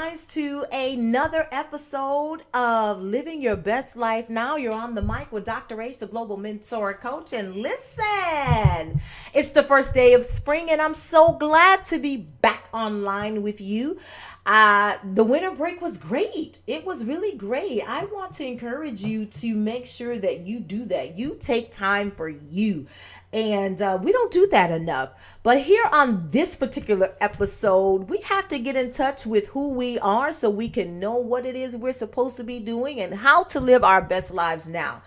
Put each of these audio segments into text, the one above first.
guys, to another episode of Living Your Best Life Now. You're on the mic with Dr. H, the Global Mentor Coach. And listen, it's the first day of spring, and I'm so glad to be back online with you. The winter break was great. It was really great. I want to encourage you to make sure that you do that. You take time for you. And we don't do that enough. But here on this particular episode, we have to get in touch with who we are so we can know what it is we're supposed to be doing and how to live our best lives now.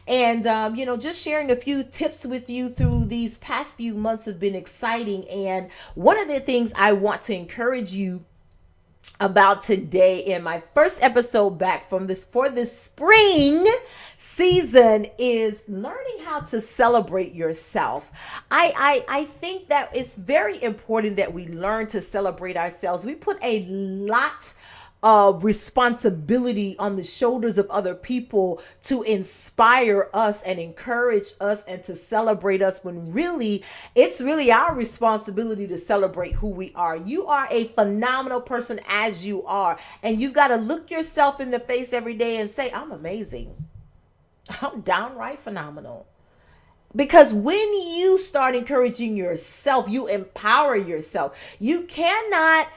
And, just sharing a few tips with you through these past few months has been exciting. And one of the things I want to encourage you about today in my first episode back for this spring season is learning how to celebrate yourself. I think that it's very important that we learn to celebrate ourselves. We put a lot of responsibility on the shoulders of other people to inspire us and encourage us and to celebrate us, when really it's really our responsibility to celebrate who we are. You are a phenomenal person as you are, and you've got to look yourself in the face every day and say, I'm amazing. I'm downright phenomenal. Because when you start encouraging yourself, you empower yourself. You cannot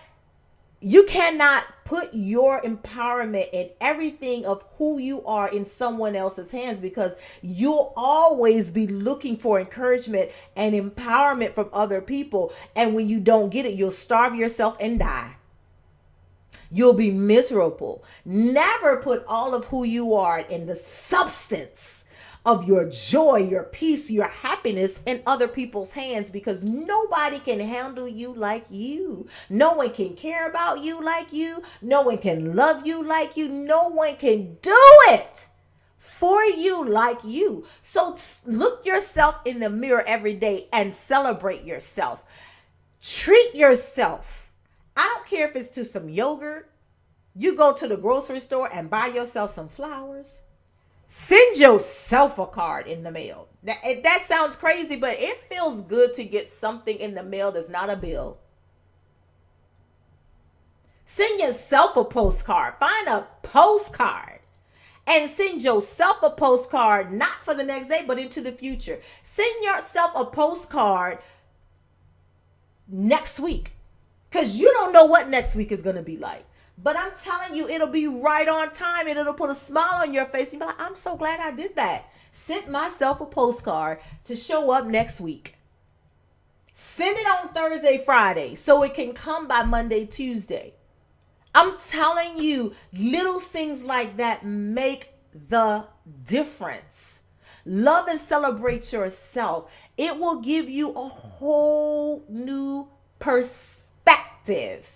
put your empowerment and everything of who you are in someone else's hands, because you'll always be looking for encouragement and empowerment from other people. And when you don't get it, you'll starve yourself and die. You'll be miserable. Never put all of who you are in the substance of your joy, your peace, your happiness in other people's hands, because nobody can handle you like you. No one can care about you like you. No one can love you like you. No one can do it for you like you. So look yourself in the mirror every day and celebrate yourself. Treat yourself. I don't care if it's to some yogurt. You go to the grocery store and buy yourself some flowers. Send yourself a card in the mail. That sounds crazy, but it feels good to get something in the mail that's not a bill. Send yourself a postcard. Find a postcard and send yourself a postcard, not for the next day, but into the future. Send yourself a postcard next week, because you don't know what next week is going to be like. But I'm telling you, it'll be right on time, and it'll put a smile on your face. You'll be like, I'm so glad I did that. Sent myself a postcard to show up next week. Send it on Thursday, Friday, so it can come by Monday, Tuesday. I'm telling you, little things like that make the difference. Love and celebrate yourself. It will give you a whole new perspective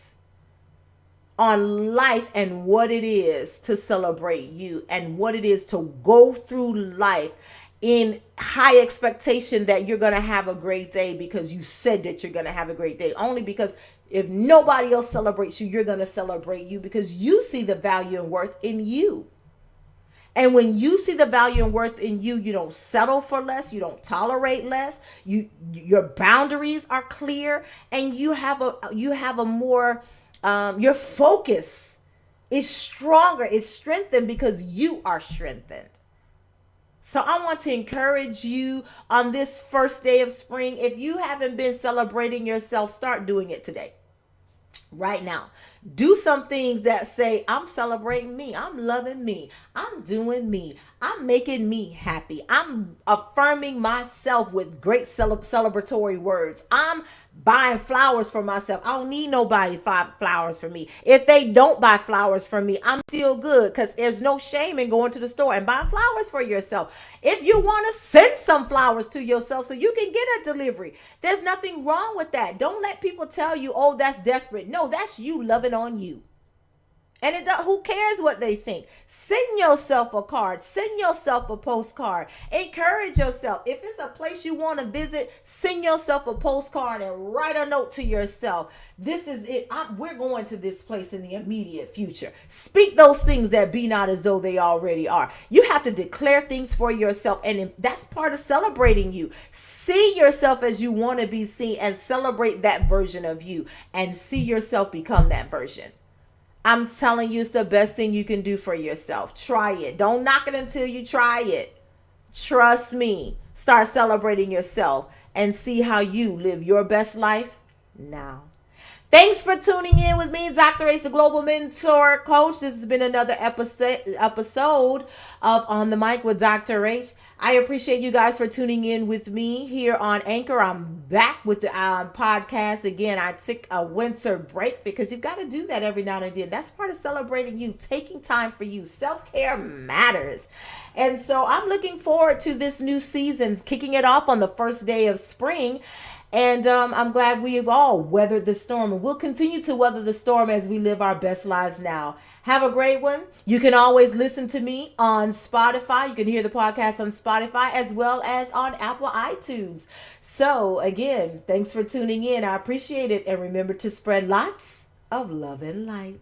on life and what it is to celebrate you and what it is to go through life in high expectation that you're going to have a great day, because you said that you're going to have a great day. Only because if nobody else celebrates you, you're going to celebrate you, because you see the value and worth in you. And when you see the value and worth in you, you don't settle for less. You don't tolerate less. Your boundaries are clear, and you have a more your focus is stronger, is strengthened, because you are strengthened. So I want to encourage you on this first day of spring. If you haven't been celebrating yourself, start doing it today. Right now, do some things that say, I'm celebrating me. I'm loving me. I'm doing me. I'm making me happy. I'm affirming myself with great celebratory words. I'm buying flowers for myself. I don't need nobody to buy flowers for me. If they don't buy flowers for me, I'm still good, because there's no shame in going to the store and buying flowers for yourself. If you want to send some flowers to yourself so you can get a delivery, there's nothing wrong with that. Don't let people tell you, oh, that's desperate. No, that's you loving on you. And who cares what they think? Send yourself a card. Send yourself a postcard. Encourage yourself. If it's a place you want to visit, send yourself a postcard and write a note to yourself. This is it. We're going to this place in the immediate future. Speak those things that be not as though they already are. You have to declare things for yourself, and that's part of celebrating you. See yourself as you want to be seen and celebrate that version of you, and see yourself become that version. I'm telling you, it's the best thing you can do for yourself. Try it. Don't knock it until you try it. Trust me. Start celebrating yourself and see how you live your best life now. Thanks for tuning in with me, Dr. H, the Global Mentor Coach. This has been another episode of On the Mic with Dr. H. I appreciate you guys for tuning in with me here on Anchor. I'm back with the podcast again. I took a winter break because you've got to do that every now and then. That's part of celebrating you, taking time for you. Self-care matters. And so I'm looking forward to this new season, kicking it off on the first day of spring. And I'm glad we've all weathered the storm, and we'll continue to weather the storm as we live our best lives now. Have a great one. You can always listen to me on Spotify. You can hear the podcast on Spotify as well as on Apple iTunes. So again, thanks for tuning in. I appreciate it. And remember to spread lots of love and light.